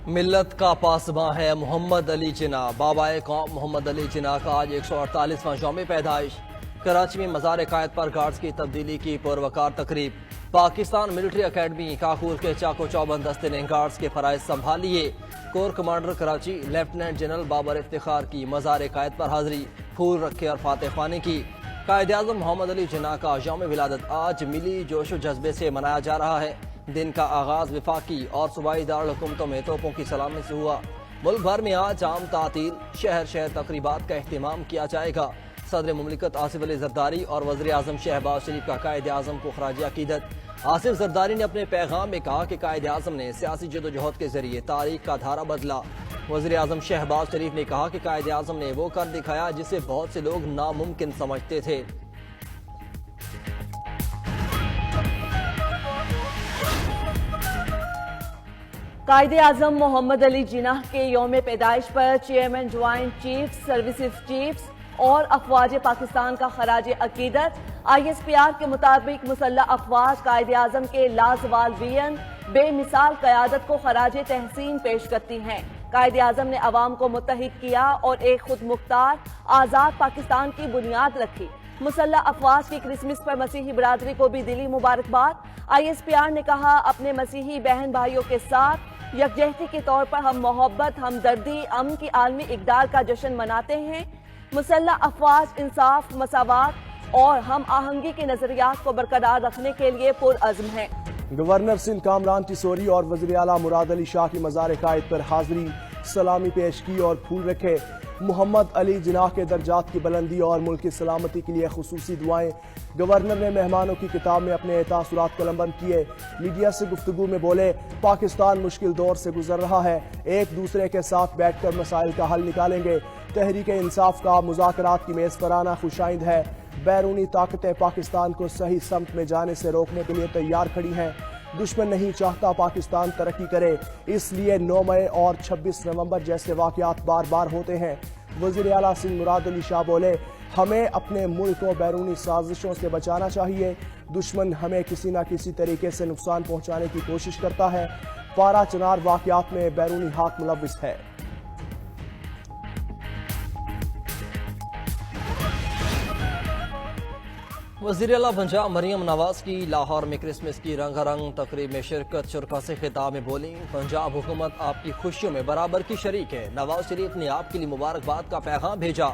ملت کا پاسباں ہے محمد علی جناح۔ بابائے قوم محمد علی جناح کا آج 148واں یوم پیدائش۔ کراچی میں مزار قائد پر گارڈز کی تبدیلی کی پروقار تقریب۔ پاکستان ملٹری اکیڈمی کاکور کے چاقو چوبند دستے نے گارڈز کے فرائض سنبھال لیے۔ Corps commander Karachi lieutenant general Babar Iftikhar کی مزار قائد پر حاضری، پھول رکھے اور فاتح خوانی کی۔ قائد اعظم محمد علی جناح کا یوم ولادت آج ملی جوش و جذبے سے منایا جا رہا ہے۔ دن کا آغاز وفاقی اور صوبائی دارالحکومتوں میں توپوں کی سلامی سے ہوا۔ ملک بھر میں آج عام تعطیل، شہر شہر تقریبات کا اہتمام کیا جائے گا۔ صدر مملکت آصف علی زرداری اور وزیر اعظم شہباز شریف کا قائد اعظم کو خراج عقیدت۔ آصف زرداری نے اپنے پیغام میں کہا کہ قائد اعظم نے سیاسی جدوجہد کے ذریعے تاریخ کا دھارا بدلا۔ وزیر اعظم شہباز شریف نے کہا کہ قائد اعظم نے وہ کر دکھایا جسے بہت سے لوگ ناممکن سمجھتے تھے۔ قائد اعظم محمد علی جناح کے یوم پیدائش پر chairman joint chief services chiefs اور افواج پاکستان کا خراج عقیدت۔ ISPR کے مطابق مسلح افواج قائد اعظم کے لازوال وین بے مثال قیادت کو خراج تحسین پیش کرتی ہیں۔ قائد اعظم نے عوام کو متحد کیا اور ایک خود مختار آزاد پاکستان کی بنیاد رکھی۔ مسلح افواج کی کرسمس پر مسیحی برادری کو بھی دلی مبارکباد۔ ISPR نے کہا، اپنے مسیحی بہن بھائیوں کے ساتھ یکجہتی کے طور پر ہم محبت، ہمدردی، امن کی عالمی اقدار کا جشن مناتے ہیں۔ مسلح افواج انصاف، مساوات اور ہم آہنگی کے نظریات کو برقرار رکھنے کے لیے پرعزم ہیں۔ گورنر سندھ کامران ٹیسوری اور وزیر اعلیٰ مراد علی شاہ کی مزار قائد پر حاضری، سلامی پیش کی اور پھول رکھے۔ محمد علی جناح کے درجات کی بلندی اور ملک کی سلامتی کے لیے خصوصی دعائیں۔ گورنر نے مہمانوں کی کتاب میں اپنے تاثرات قلم بند کیے۔ میڈیا سے گفتگو میں بولے، پاکستان مشکل دور سے گزر رہا ہے، ایک دوسرے کے ساتھ بیٹھ کر مسائل کا حل نکالیں گے۔ تحریک انصاف کا مذاکرات کی میز پر آنا خوشائند ہے۔ بیرونی طاقتیں پاکستان کو صحیح سمت میں جانے سے روکنے کے لیے تیار کھڑی ہیں۔ دشمن نہیں چاہتا پاکستان ترقی کرے، اس لیے 9 مئی اور 26 نومبر جیسے واقعات بار بار ہوتے ہیں۔ وزیر اعلیٰ سندھ مراد علی شاہ بولے، ہمیں اپنے ملک کو بیرونی سازشوں سے بچانا چاہیے۔ دشمن ہمیں کسی نہ کسی طریقے سے نقصان پہنچانے کی کوشش کرتا ہے۔ پارا چنار واقعات میں بیرونی ہاتھ ملوث ہے۔ وزیر اعلیٰ پنجاب مریم نواز کی لاہور میں کرسمس کی رنگا رنگ تقریب میں شرکت۔ شرکا سے خطاب میں بولی، پنجاب حکومت آپ کی خوشیوں میں برابر کی شریک ہے۔ نواز شریف نے آپ کے لیے مبارکباد کا پیغام بھیجا۔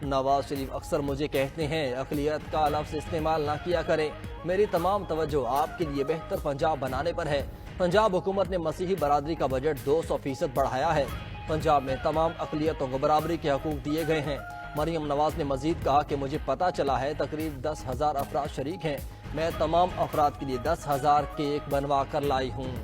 نواز شریف اکثر مجھے کہتے ہیں اقلیت کا لفظ استعمال نہ کیا کریں، میری تمام توجہ آپ کے لیے بہتر پنجاب بنانے پر ہے۔ پنجاب حکومت نے مسیحی برادری کا بجٹ 200% بڑھایا ہے۔ پنجاب میں تمام اقلیتوں کو برابری کے حقوق دیے گئے ہیں۔ مریم نواز نے مزید کہا کہ مجھے پتہ چلا ہے تقریب 10,000 افراد شریک ہیں، میں تمام افراد کے لیے 10,000 کیک بنوا کر لائی ہوں۔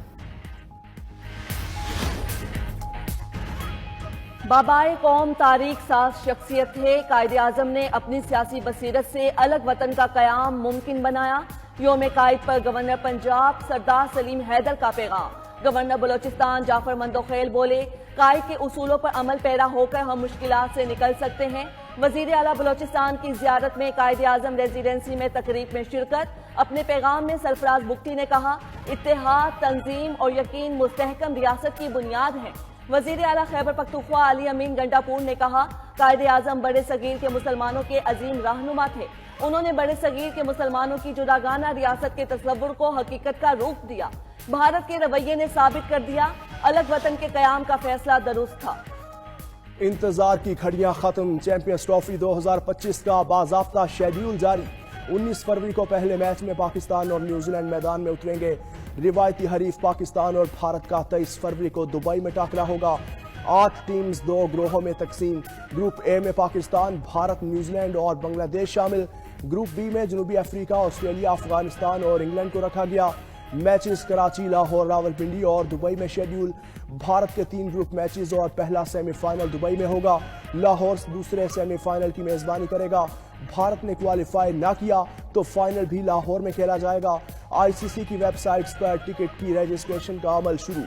بابائے قوم تاریخ ساز شخصیت تھے۔ قائد اعظم نے اپنی سیاسی بصیرت سے الگ وطن کا قیام ممکن بنایا۔ یوم قائد پر گورنر پنجاب سردار سلیم حیدر کا پیغام۔ گورنر بلوچستان جعفر مندوخیل بولے، قائد کے اصولوں پر عمل پیرا ہو کر ہم مشکلات سے نکل سکتے ہیں۔ وزیر اعلیٰ بلوچستان کی زیارت میں قائد اعظم ریزیڈنسی میں تقریب میں شرکت۔ اپنے پیغام میں سرفراز بگٹی نے کہا، اتحاد، تنظیم اور یقین مستحکم ریاست کی بنیاد ہیں۔ وزیر اعلیٰ خیبر پختونخوا علی امین گنڈاپور نے کہا، قائد اعظم بڑے صغیر کے مسلمانوں کے عظیم رہنما تھے۔ انہوں نے بڑے صغیر کے مسلمانوں کی جداگانہ ریاست کے تصور کو حقیقت کا روپ دیا۔ بھارت کے رویے نے ثابت کر دیا، الگ وطن کے قیام کا فیصلہ درست تھا۔ انتظار کی گھڑیاں ختم، چیمپئنز ٹرافی 2025 کا باضابطہ شیڈیول جاری۔ 19 فروری کو پہلے میچ میں پاکستان اور نیوزی لینڈ میدان میں اتریں گے۔ روایتی حریف پاکستان اور بھارت کا 23 فروری کو دبئی میں ٹاکرا ہوگا۔ 8 ٹیمز 2 گروہوں میں تقسیم۔ گروپ اے میں پاکستان، بھارت، نیوزی لینڈ اور بنگلہ دیش شامل۔ گروپ بی میں جنوبی افریقہ، آسٹریلیا، افغانستان اور انگلینڈ کو رکھا گیا۔ میچز کراچی، لاہور، راولپنڈی اور دبئی میں شیڈیول۔ بھارت کے 3 گروپ میچز اور پہلا سیمی فائنل دبئی میں ہوگا۔ لاہور دوسرے سیمی فائنل کی میزبانی کرے گا۔ بھارت نے کوالیفائی نہ کیا تو فائنل بھی لاہور میں کھیلا جائے گا۔ ICC کی ویب سائٹس پر ٹکٹ کی رجسٹریشن کا عمل شروع۔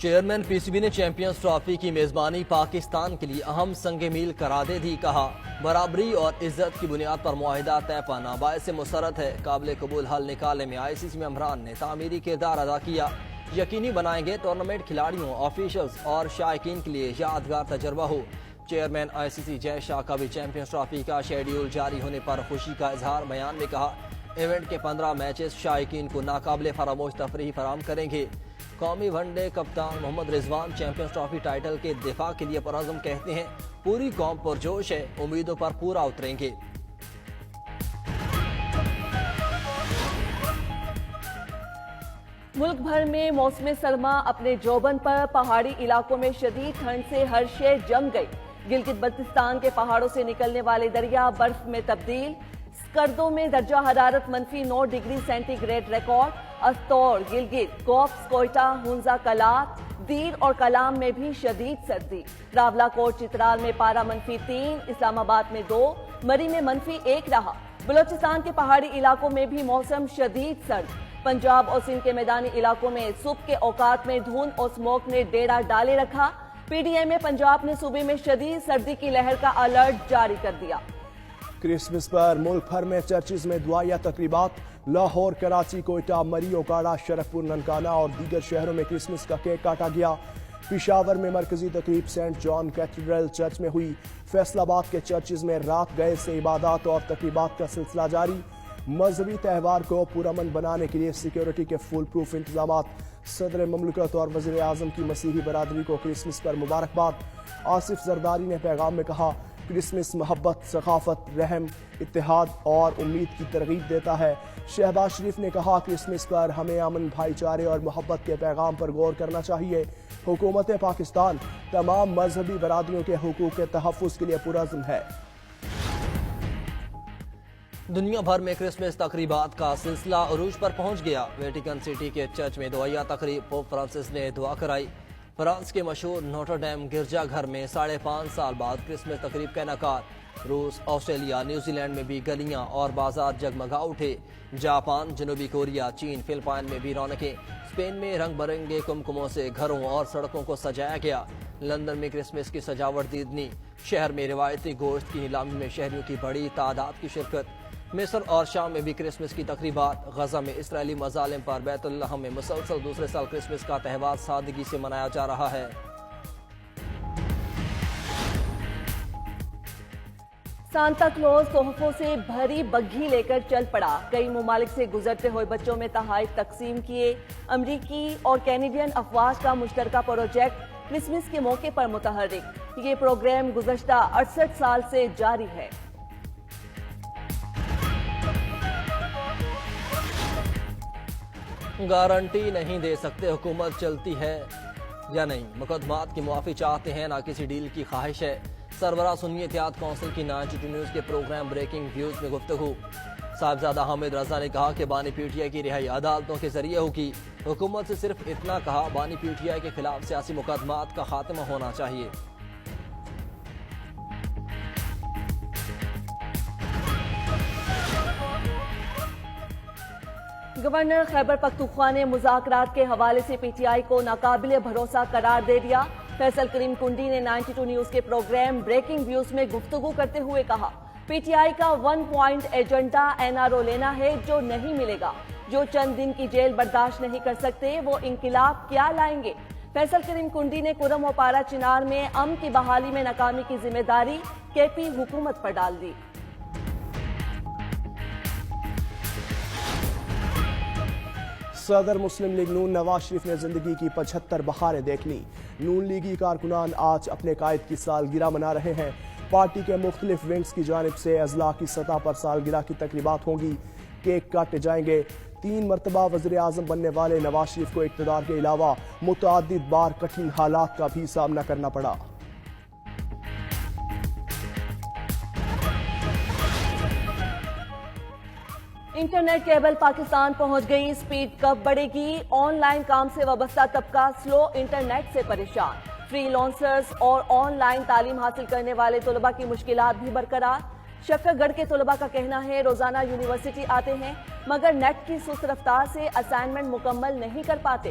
چیئرمین پی سی بی نے چیمپئنز ٹرافی کی میزبانی پاکستان کے لیے اہم سنگ میل قرار دے دی. کہا برابری اور عزت کی بنیاد پر معاہدہ طے پانا باعث مسرت ہے. قابل قبول حل نکالنے میں آئی سی سی ممبران نے تعمیری کردار ادا کیا. یقینی بنائیں گے ٹورنامنٹ کھلاڑیوں، آفیشلز اور شائقین کے لیے یادگار تجربہ ہو. چیئرمین آئی سی سی جے شاہ کا بھی چیمپئنز ٹرافی کا شیڈیول جاری ہونے پر خوشی کا اظہار. بیان میں کہا ایونٹ کے 15 میچز شائقین کو ناقابل فراموش تفریح فراہم کریں گے. قومی ون ڈے کپتان محمد رضوان چیمپئنز ٹرافی ٹائٹل کے دفاع کے لیے پرعزم کہتے ہیں پوری قوم پرجوش ہے، امیدوں پر پورا اتریں گے. ملک بھر میں موسم سرما اپنے جوبن پر. پہاڑی علاقوں میں شدید ٹھنڈ سے ہر شے جم گئی. گلگت بلتستان کے پہاڑوں سے نکلنے والے دریا برف میں تبدیل. اسکردوں میں درجہ حرارت -9 degree centigrade record. Astore, Gilgit, کوپس، کوئٹہ، ہنزا کلات، دیر اور کلام میں بھی شدید سردی. راولا کوٹ چترال میں پارہ -3، اسلام آباد میں 2، مری میں -1 رہا. بلوچستان کے پہاڑی علاقوں میں بھی موسم شدید سرد. پنجاب اور سندھ کے میدانی علاقوں میں صبح کے اوقات میں دھند اور اسموک نے ڈیرا ڈالے رکھا. پی ڈی ایم میں پنجاب نے صوبے میں شدید سردی کی لہر کا الرٹ جاری کر دیا. کرسمس پر ملک بھر میں چرچز میں دعائیہ تقریبات. لاہور، کراچی، کوئٹہ، مری، اوکاڑہ، شرف پور، ننکانہ اور دیگر شہروں میں کرسمس کا کیک کاٹا گیا. پشاور میں مرکزی تقریب سینٹ جان کیتھیڈرل چرچ میں ہوئی. فیصل آباد کے چرچز میں رات گئے سے عبادات اور تقریبات کا سلسلہ جاری. مذہبی تہوار کو پرامن بنانے کے لیے سیکیورٹی کے فل پروف انتظامات. صدر مملکت اور وزیر اعظم کی مسیحی برادری کو کرسمس پر مبارکباد. آصف زرداری نے پیغام میں کہا کرسمس محبت، ثقافت، رحم، اتحاد اور امید کی ترغیب دیتا ہے. شہباز شریف نے کہا کرسمس پر ہمیں امن، بھائی چارے اور محبت کے پیغام پر غور کرنا چاہیے. حکومت پاکستان تمام مذہبی برادریوں کے حقوق کے تحفظ کے لیے پرعزم ہے. دنیا بھر میں کرسمس تقریبات کا سلسلہ عروج پر پہنچ گیا. ویٹیکن سٹی کے چرچ میں دعائیہ تقریب. پوپ فرانسس نے دعا کرائی. فرانس کے مشہور نوٹر ڈیم گرجا گھر میں 5.5 سال بعد کرسمس تقریب کا انعقاد. روس، آسٹریلیا، نیوزی لینڈ میں بھی گلیاں اور بازار جگمگا اٹھے. جاپان، جنوبی کوریا، چین، فلپائن میں بھی رونقیں. اسپین میں رنگ برنگے کمکموں سے گھروں اور سڑکوں کو سجایا گیا. لندن میں کرسمس کی سجاوٹ دیدنی. شہر میں روایتی گوشت کی نیلامی میں شہریوں کی بڑی تعداد کی شرکت. مصر اور شام میں بھی کرسمس کی تقریبات. غزہ میں اسرائیلی مظالم پر بیت اللہ میں مسلسل دوسرے سال کرسمس کا تہوار سادگی سے منایا جا رہا ہے. سانتا کلوز تحفوں سے بھری بگھی لے کر چل پڑا. کئی ممالک سے گزرتے ہوئے بچوں میں تحائف تقسیم کیے. امریکی اور کینیڈین افواج کا مشترکہ پروجیکٹ کرسمس کے موقع پر متحرک. یہ پروگرام گزشتہ 68 سال سے جاری ہے. گارنٹی نہیں دے سکتے حکومت چلتی ہے یا نہیں. مقدمات کی معافی چاہتے ہیں، نہ کسی ڈیل کی خواہش ہے. سربراہ سنی اتحاد کونسل کی 92 نیوز کے پروگرام بریکنگ ویوز میں گفتگو. صاحبزادہ حامد رضا نے کہا کہ بانی پی ٹی آئی کی رہائی عدالتوں کے ذریعے ہوگی. حکومت سے صرف اتنا کہا بانی پی ٹی آئی کے خلاف سیاسی مقدمات کا خاتمہ ہونا چاہیے. گورنر خیبر پختونخوا نے مذاکرات کے حوالے سے پی ٹی آئی کو ناقابل بھروسہ قرار دے دیا. فیصل کریم کنڈی نے 92 نیوز کے پروگرام بریکنگ ویوز میں گفتگو کرتے ہوئے کہا پی ٹی آئی کا 1 point agenda N R O لینا ہے جو نہیں ملے گا. جو چند دن کی جیل برداشت نہیں کر سکتے وہ انقلاب کیا لائیں گے. فیصل کریم کنڈی نے کرم و پارا چنار میں امن کی بحالی میں ناکامی کی ذمہ داری کے پی حکومت پر ڈال دی. صدر مسلم لیگ نون نواز شریف نے زندگی کی 75 بہاریں دیکھ لی. نون لیگی کارکنان آج اپنے قائد کی سالگرہ منا رہے ہیں. پارٹی کے مختلف ونگز کی جانب سے اضلاع کی سطح پر سالگرہ کی تقریبات ہوں گی. کیک کاٹے جائیں گے. 3 مرتبہ وزیر اعظم بننے والے نواز شریف کو اقتدار کے علاوہ متعدد بار کٹھن حالات کا بھی سامنا کرنا پڑا. انٹرنیٹ کیبل پاکستان پہنچ گئی. اسپیڈ کب بڑھے گی؟ آن لائن کام سے وابستہ طبقہ سلو انٹرنیٹ سے پریشان. فری لانسرز اور آن لائن تعلیم حاصل کرنے والے طلباء کی مشکلات بھی برقرار. شکر گڑھ کے طلباء کا کہنا ہے روزانہ یونیورسٹی آتے ہیں مگر نیٹ کی سست رفتار سے اسائنمنٹ مکمل نہیں کر پاتے.